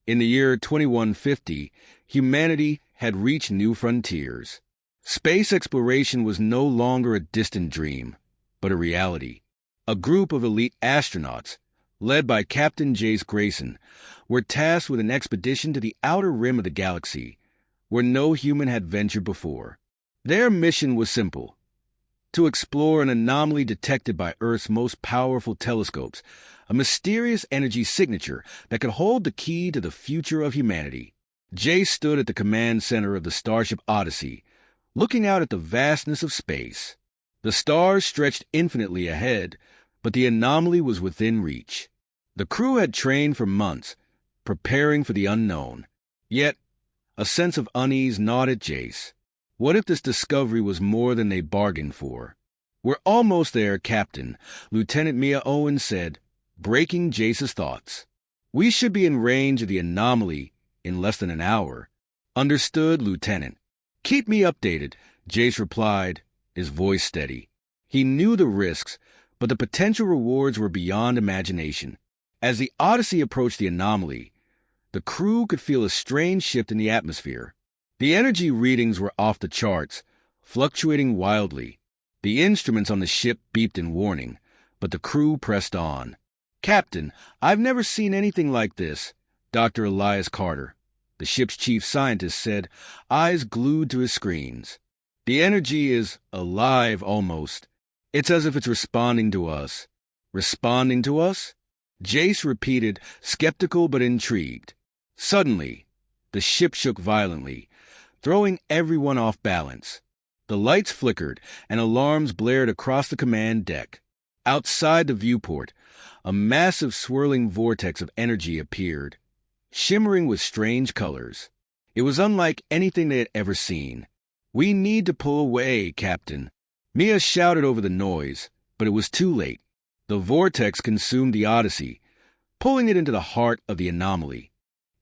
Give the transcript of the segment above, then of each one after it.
In the year 2150, humanity had reached new frontiers. Space exploration was no longer a distant dream, but a reality. A group of elite astronauts, led by Captain Jace Grayson, were tasked with an expedition to the outer rim of the galaxy, where no human had ventured before. Their mission was simple: to explore an anomaly detected by Earth's most powerful telescopes, a mysterious energy signature that could hold the key to the future of humanity. Jace stood at the command center of the Starship Odyssey, looking out at the vastness of space. The stars stretched infinitely ahead, but the anomaly was within reach. The crew had trained for months, preparing for the unknown. Yet, a sense of unease gnawed at Jace. What if this discovery was more than they bargained for? "We're almost there, Captain," Lieutenant Mia Owens said, breaking Jace's thoughts. "We should be in range of the anomaly in less than an hour." "Understood, Lieutenant." "Keep me updated," Jace replied, his voice steady. He knew the risks, but the potential rewards were beyond imagination. As the Odyssey approached the anomaly, the crew could feel a strange shift in the atmosphere. The energy readings were off the charts, fluctuating wildly. The instruments on the ship beeped in warning, but the crew pressed on. "Captain, I've never seen anything like this," Dr. Elias Carter, the ship's chief scientist, said, eyes glued to his screens. "The energy is alive almost. It's as if it's responding to us." "Responding to us?" Jace repeated, skeptical but intrigued. Suddenly, the ship shook violently, throwing everyone off balance. The lights flickered, and alarms blared across the command deck. Outside the viewport, a massive swirling vortex of energy appeared, shimmering with strange colors. It was unlike anything they had ever seen. "We need to pull away, Captain." Mia shouted over the noise, but it was too late. The vortex consumed the Odyssey, pulling it into the heart of the anomaly.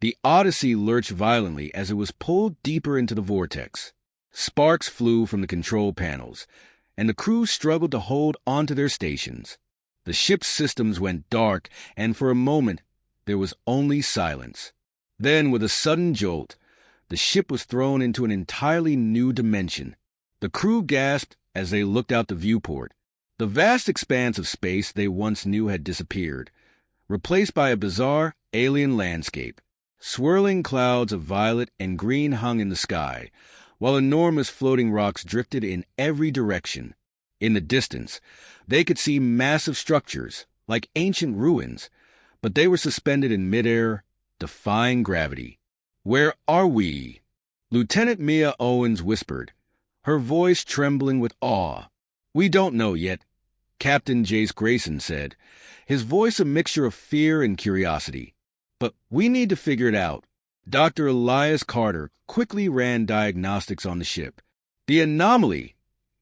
The Odyssey lurched violently as it was pulled deeper into the vortex. Sparks flew from the control panels, and the crew struggled to hold onto their stations. The ship's systems went dark, and for a moment there was only silence. Then, with a sudden jolt, the ship was thrown into an entirely new dimension. The crew gasped as they looked out the viewport. The vast expanse of space they once knew had disappeared, replaced by a bizarre alien landscape. Swirling clouds of violet and green hung in the sky, while enormous floating rocks drifted in every direction. In the distance, they could see massive structures, like ancient ruins, but they were suspended in midair, defying gravity. "Where are we?" Lieutenant Mia Owens whispered, her voice trembling with awe. "We don't know yet," Captain Jace Grayson said, his voice a mixture of fear and curiosity. "But we need to figure it out." Dr. Elias Carter quickly ran diagnostics on the ship. "The anomaly!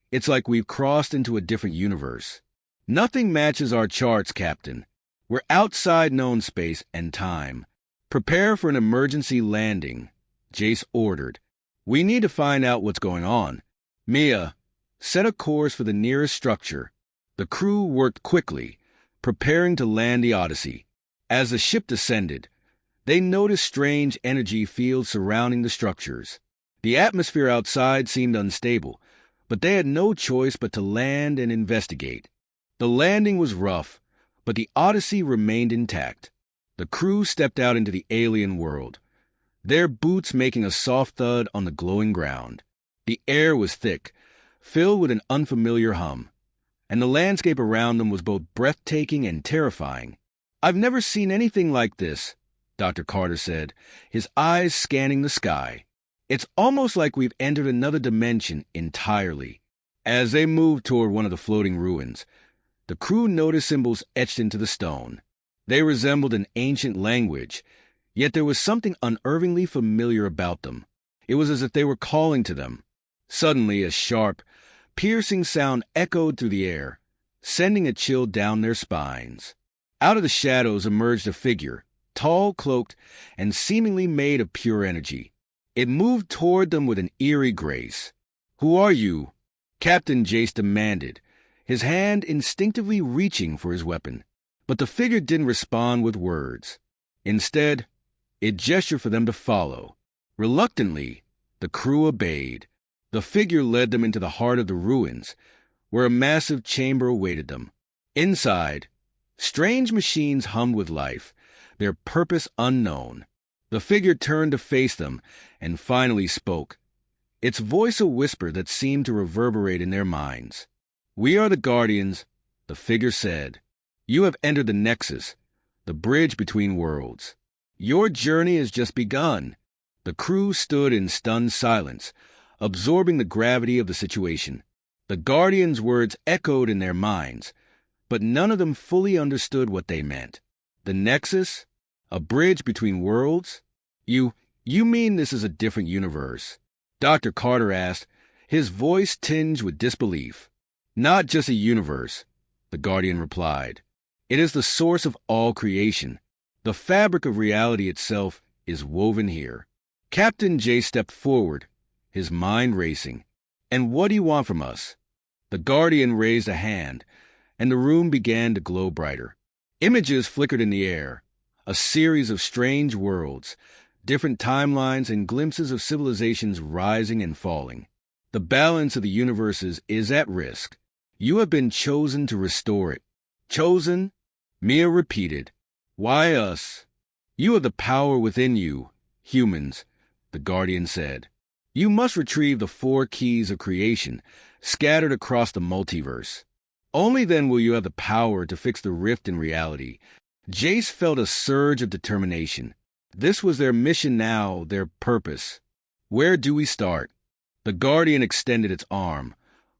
It's like we've crossed into a different universe. Nothing matches our charts, Captain. We're outside known space and time. Prepare for an emergency landing," Jace ordered. "We need to find out what's going on. Mia, set a course for the nearest structure." The crew worked quickly, preparing to land the Odyssey. As the ship descended, they noticed strange energy fields surrounding the structures. The atmosphere outside seemed unstable, but they had no choice but to land and investigate. The landing was rough, but the Odyssey remained intact. The crew stepped out into the alien world, their boots making a soft thud on the glowing ground. The air was thick, filled with an unfamiliar hum, and the landscape around them was both breathtaking and terrifying. "I've never seen anything like this," Dr. Carter said, his eyes scanning the sky. "It's almost like we've entered another dimension entirely." As they moved toward one of the floating ruins, the crew noticed symbols etched into the stone. They resembled an ancient language, yet there was something unnervingly familiar about them. It was as if they were calling to them. Suddenly, a sharp, piercing sound echoed through the air, sending a chill down their spines. Out of the shadows emerged a figure, tall, cloaked, and seemingly made of pure energy. It moved toward them with an eerie grace. "Who are you?" Captain Jace demanded, his hand instinctively reaching for his weapon. But the figure didn't respond with words. Instead, It gestured for them to follow. Reluctantly, the crew obeyed. The figure led them into the heart of the ruins, where a massive chamber awaited them. Inside, strange machines hummed with life, their purpose unknown. The figure turned to face them and finally spoke, its voice a whisper that seemed to reverberate in their minds. "We are the Guardians," the figure said. "You have entered the Nexus, the bridge between worlds. Your journey has just begun." The crew stood in stunned silence, absorbing the gravity of the situation. The Guardians' words echoed in their minds, but none of them fully understood what they meant. The Nexus? A bridge between worlds? You mean this is a different universe? Dr. Carter asked, his voice tinged with disbelief. "Not just a universe," the Guardian replied. "It is the source of all creation. The fabric of reality itself is woven here." Captain J stepped forward, his mind racing. "And what do you want from us?" The Guardian raised a hand, and the room began to glow brighter. Images flickered in the air, a series of strange worlds, different timelines, and glimpses of civilizations rising and falling. "The balance of the universes is at risk. You have been chosen to restore it." "Chosen?" Mia repeated. "Why us?" "You have the power within you, humans," the Guardian said. "You must retrieve the 4 keys of creation scattered across the multiverse. Only then will you have the power to fix the rift in reality." Jace felt a surge of determination. This was their mission now, their purpose. "Where do we start?" The Guardian extended its arm,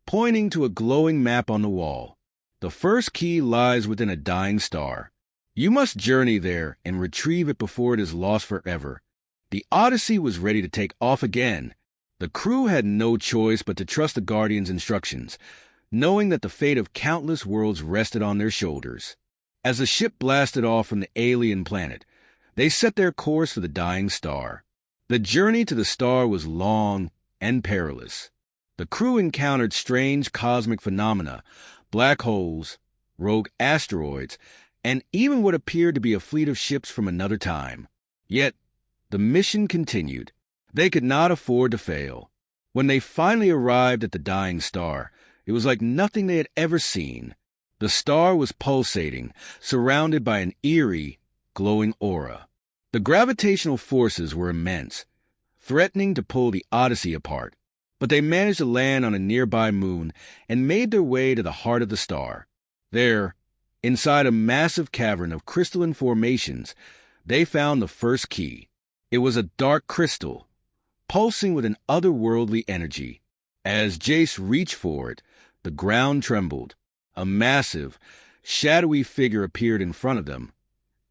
pointing to a glowing map on the wall. "The first key lies within a dying star. You must journey there and retrieve it before it is lost forever." The Odyssey was ready to take off again. The crew had no choice but to trust the Guardian's instructions, knowing that the fate of countless worlds rested on their shoulders. As the ship blasted off from the alien planet, they set their course for the dying star. The journey to the star was long and perilous. The crew encountered strange cosmic phenomena, black holes, rogue asteroids, and even what appeared to be a fleet of ships from another time. Yet, the mission continued. They could not afford to fail. When they finally arrived at the dying star, it was like nothing they had ever seen. The star was pulsating, surrounded by an eerie, glowing aura. The gravitational forces were immense, threatening to pull the Odyssey apart, but they managed to land on a nearby moon and made their way to the heart of the star. There, inside a massive cavern of crystalline formations, they found the first key. It was a dark crystal, pulsing with an otherworldly energy. As Jace reached for it, the ground trembled. A massive, shadowy figure appeared in front of them,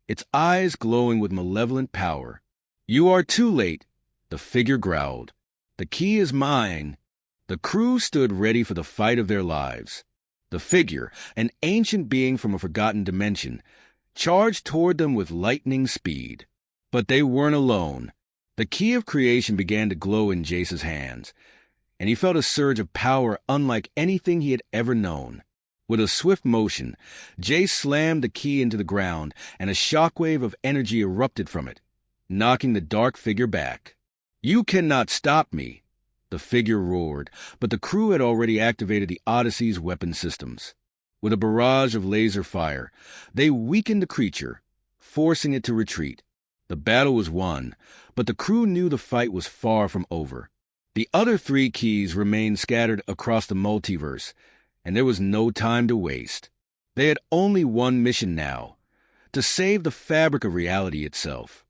its eyes glowing with malevolent power. "You are too late," the figure growled. "The key is mine." The crew stood ready for the fight of their lives. The figure, an ancient being from a forgotten dimension, charged toward them with lightning speed. But they weren't alone. The key of creation began to glow in Jace's hands, and he felt a surge of power unlike anything he had ever known. With a swift motion, Jace slammed the key into the ground, and a shockwave of energy erupted from it, knocking the dark figure back. "You cannot stop me," the figure roared, but the crew had already activated the Odyssey's weapon systems. With a barrage of laser fire, they weakened the creature, forcing it to retreat. The battle was won, but the crew knew the fight was far from over. The other 3 keys remained scattered across the multiverse, and there was no time to waste. They had only one mission now: to save the fabric of reality itself.